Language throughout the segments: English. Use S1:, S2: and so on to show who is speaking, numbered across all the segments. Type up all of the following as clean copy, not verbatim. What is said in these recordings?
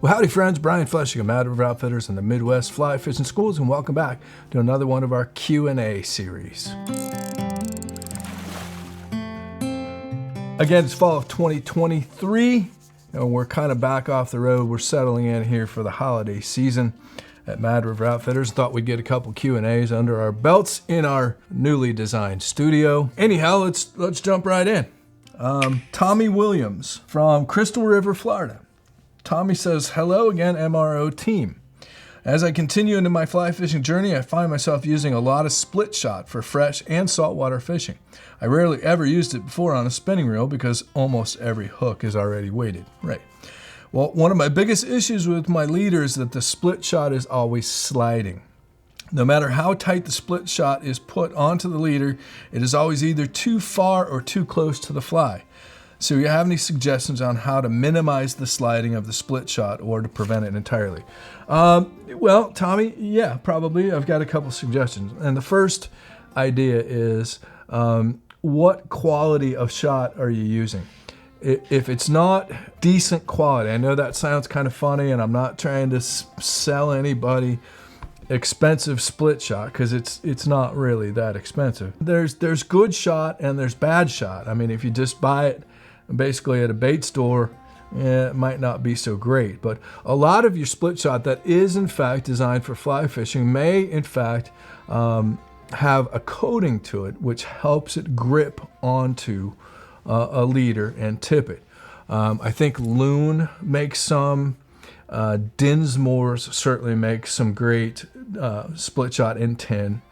S1: Well, howdy friends, Brian Flechsig of Mad River Outfitters in the Midwest Fly Fishing Schools, and welcome back to another one of our Q&A series. Again, it's fall of 2023, and we're kind of back off the road. We're settling in here for the holiday season at Mad River Outfitters. Thought we'd get a couple Q&As under our belts in our newly designed studio. Anyhow, let's jump right in. Tommy Williams from Crystal River, Florida. Tommy says, hello again, MRO team. As I continue into my fly fishing journey, I find myself using a lot of split shot for fresh and saltwater fishing. I rarely ever used it before on a spinning reel because almost every hook is already weighted. Right. Well, one of my biggest issues with my leader is that the split shot is always sliding. No matter how tight the split shot is put onto the leader, it is always either too far or too close to the fly. So you have any suggestions on how to minimize the sliding of the split shot or to prevent it entirely? Well, Tommy, yeah, probably. I've got a couple suggestions. And the first idea is what quality of shot are you using? If it's not decent quality, I know that sounds kind of funny, and I'm not trying to sell anybody expensive split shot because it's not really that expensive. There's good shot and there's bad shot. I mean, if you just buy it basically at a bait store, it might not be so great. But a lot of your split shot that is in fact designed for fly fishing may in fact have a coating to it which helps it grip onto a leader and tip it. I think Loon makes some. Dinsmore's certainly makes some great split shot in tin.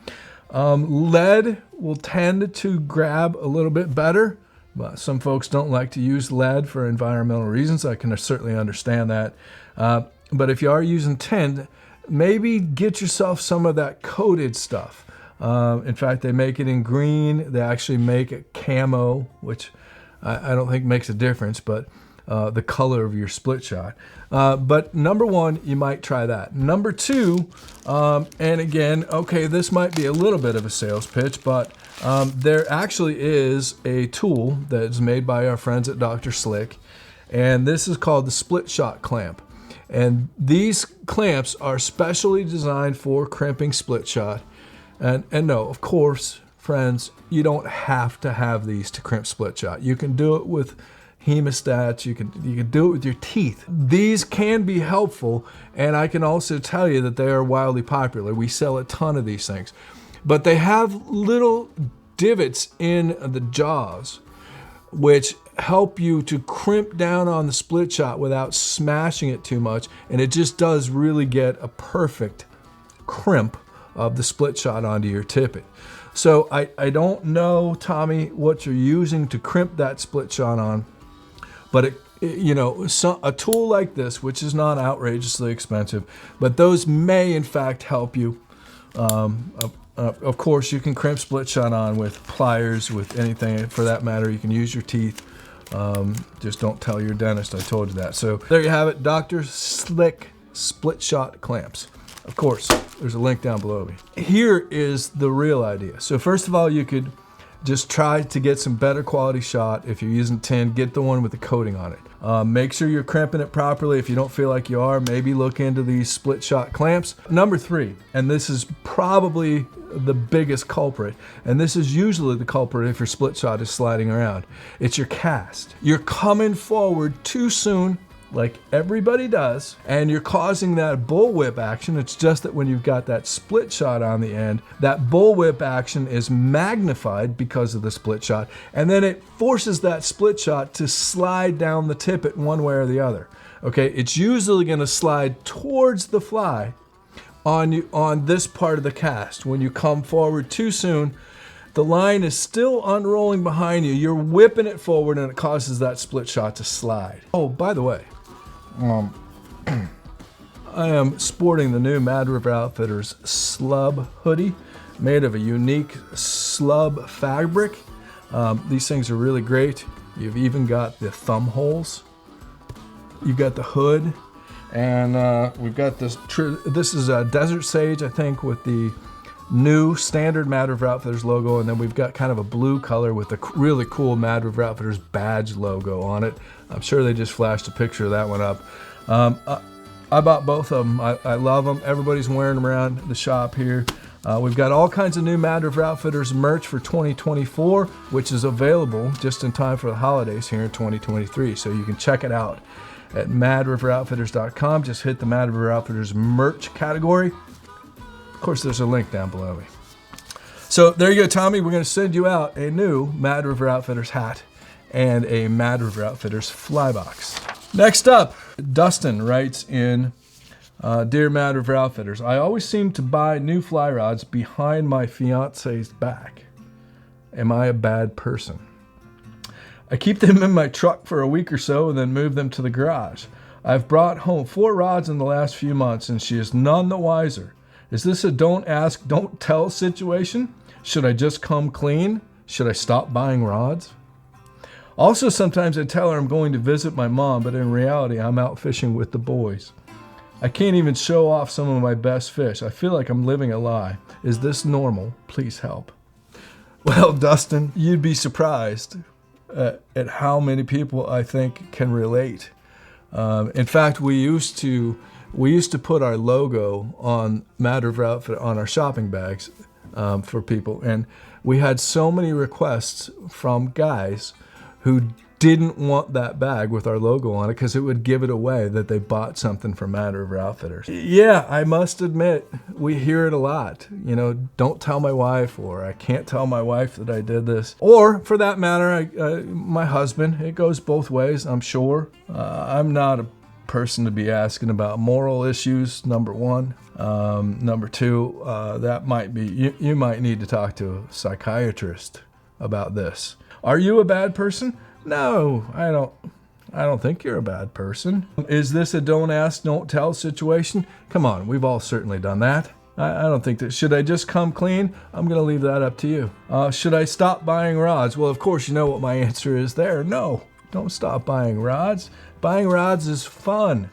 S1: Lead will tend to grab a little bit better. But some folks don't like to use lead for environmental reasons. I can certainly understand that. But if you are using tin, maybe get yourself some of that coated stuff. In fact, they make it in green. They actually make it camo, which I don't think makes a difference, but the color of your split shot. But number one, you might try that. Number two, and again, okay, this might be a little bit of a sales pitch, but there actually is a tool that is made by our friends at Dr. Slick, and this is called the split shot clamp. And these clamps are specially designed for crimping split shot. And no, of course, friends, you don't have to have these to crimp split shot. You can do it with hemostats, you can do it with your teeth. These can be helpful, and I can also tell you that they are wildly popular. We sell a ton of these things. But they have little divots in the jaws which help you to crimp down on the split shot without smashing it too much, and it just does really get a perfect crimp of the split shot onto your tippet. So I don't know, Tommy, what you're using to crimp that split shot on, but a tool like this, which is not outrageously expensive, but those may in fact help you. Of course, you can crimp split shot on with pliers, with anything for that matter. You can use your teeth. Just don't tell your dentist I told you that. So there you have it, Dr. Slick split shot clamps. Of course, there's a link down below me. Here is the real idea. So first of all, you could just try to get some better quality shot. If you're using tin, get the one with the coating on it. Make sure you're crimping it properly. If you don't feel like you are, maybe look into these split shot clamps. Number three, and this is probably the biggest culprit, and this is usually the culprit if your split shot is sliding around, it's your cast. You're coming forward too soon, like everybody does, and you're causing that bullwhip action. It's just that when you've got that split shot on the end, that bullwhip action is magnified because of the split shot, and then it forces that split shot to slide down the tippet one way or the other. Okay, it's usually going to slide towards the fly on this part of the cast. When you come forward too soon, the line is still unrolling behind you. You're whipping it forward, and it causes that split shot to slide. Oh, by the way, I am sporting the new Mad River Outfitters slub hoodie made of a unique slub fabric. These things are really great. You've even got the thumb holes. You've got the hood, and we've got this. This is a Desert Sage, I think, with the new standard Mad River Outfitters logo, and then we've got kind of a blue color with a really cool Mad River Outfitters badge logo on it. I'm sure they just flashed a picture of that one up. I bought both of them. I love them. Everybody's wearing them around the shop here. We've got all kinds of new Mad River Outfitters merch for 2024, which is available just in time for the holidays here in 2023. So you can check it out at madriveroutfitters.com. Just hit the Mad River Outfitters merch category. Of course, there's a link down below me. So there you go, Tommy. We're going to send you out a new Mad River Outfitters hat and a Mad River Outfitters fly box. Next up, Dustin writes in, Dear Mad River Outfitters, I always seem to buy new fly rods behind my fiance's back. Am I a bad person? I keep them in my truck for a week or so and then move them to the garage. I've brought home 4 rods in the last few months and she is none the wiser. Is this a don't ask, don't tell situation? Should I just come clean? Should I stop buying rods? Also, sometimes I tell her I'm going to visit my mom, but in reality, I'm out fishing with the boys. I can't even show off some of my best fish. I feel like I'm living a lie. Is this normal? Please help. Well, Dustin, you'd be surprised at how many people I think can relate. In fact, we used to put our logo on Mad River Outfit on our shopping bags for people, and we had so many requests from guys who didn't want that bag with our logo on it because it would give it away that they bought something from Mad River Outfitters. Yeah, I must admit, we hear it a lot. You know, don't tell my wife, or I can't tell my wife that I did this. Or, for that matter, my husband. It goes both ways, I'm sure. I'm not a person to be asking about moral issues, number one. Number two, that might be, you might need to talk to a psychiatrist about this. Are you a bad person? No, I don't think you're a bad person. Is this a don't ask, don't tell situation? Come on, we've all certainly done that. I don't think that. Should I just come clean? I'm going to leave that up to you. Should I stop buying rods? Well, of course, you know what my answer is there. No, don't stop buying rods. Buying rods is fun.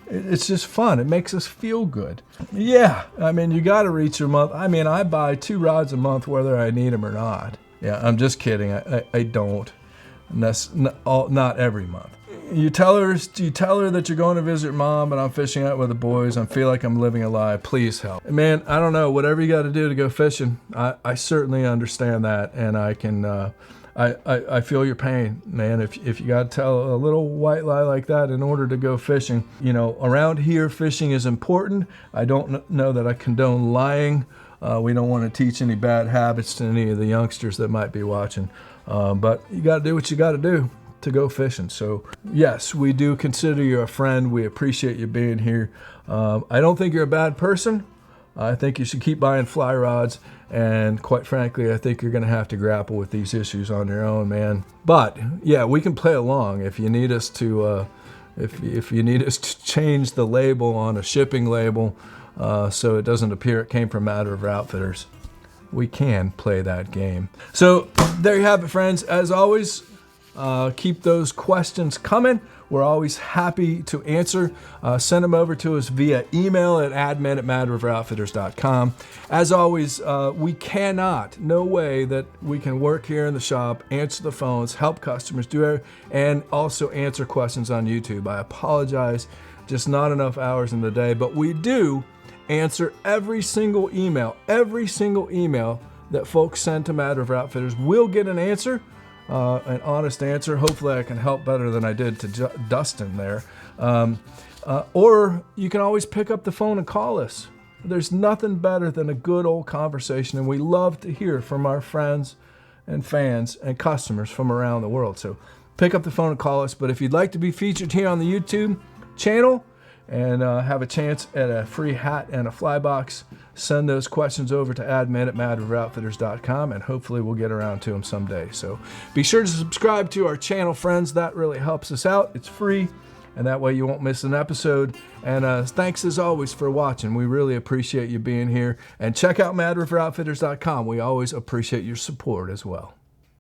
S1: It's just fun. It makes us feel good. Yeah, I mean, you got to reach your month. I mean, I buy 2 rods a month whether I need them or not. Yeah, I'm just kidding. I don't. And that's not every month. You tell her that you're going to visit mom, but I'm fishing out with the boys. I feel like I'm living a lie. Please help. Man, I don't know. Whatever you got to do to go fishing, I certainly understand that, and I can. I feel your pain, man. If you got to tell a little white lie like that in order to go fishing, you know, around here fishing is important. I don't know that I condone lying. We don't want to teach any bad habits to any of the youngsters that might be watching. But you got to do what you got to do to go fishing. So yes, we do consider you a friend. We appreciate you being here. I don't think you're a bad person. I think you should keep buying fly rods. And quite frankly, I think you're going to have to grapple with these issues on your own, man. But yeah, we can play along if you need us to. If you need us to change the label on a shipping label. So it doesn't appear it came from Mad River Outfitters. We can play that game. So there you have it, friends. As always, keep those questions coming. We're always happy to answer. Send them over to us via email at admin@madriveroutfitters.com. As always, we cannot, no way that we can work here in the shop, answer the phones, help customers, and also answer questions on YouTube. I apologize, just not enough hours in the day, but we do answer every single email that folks send to Mad River Outfitters. We'll get an answer, an honest answer. Hopefully I can help better than I did to Dustin there. Or you can always pick up the phone and call us. There's nothing better than a good old conversation, and we love to hear from our friends and fans and customers from around the world. So pick up the phone and call us. But if you'd like to be featured here on the YouTube channel and have a chance at a free hat and a fly box, send those questions over to admin@madriveroutfitters.com, and hopefully we'll get around to them someday. So be sure to subscribe to our channel, friends. That really helps us out. It's free, and that way you won't miss an episode. And thanks as always for watching. We really appreciate you being here. And check out madriveroutfitters.com. We always appreciate your support as well.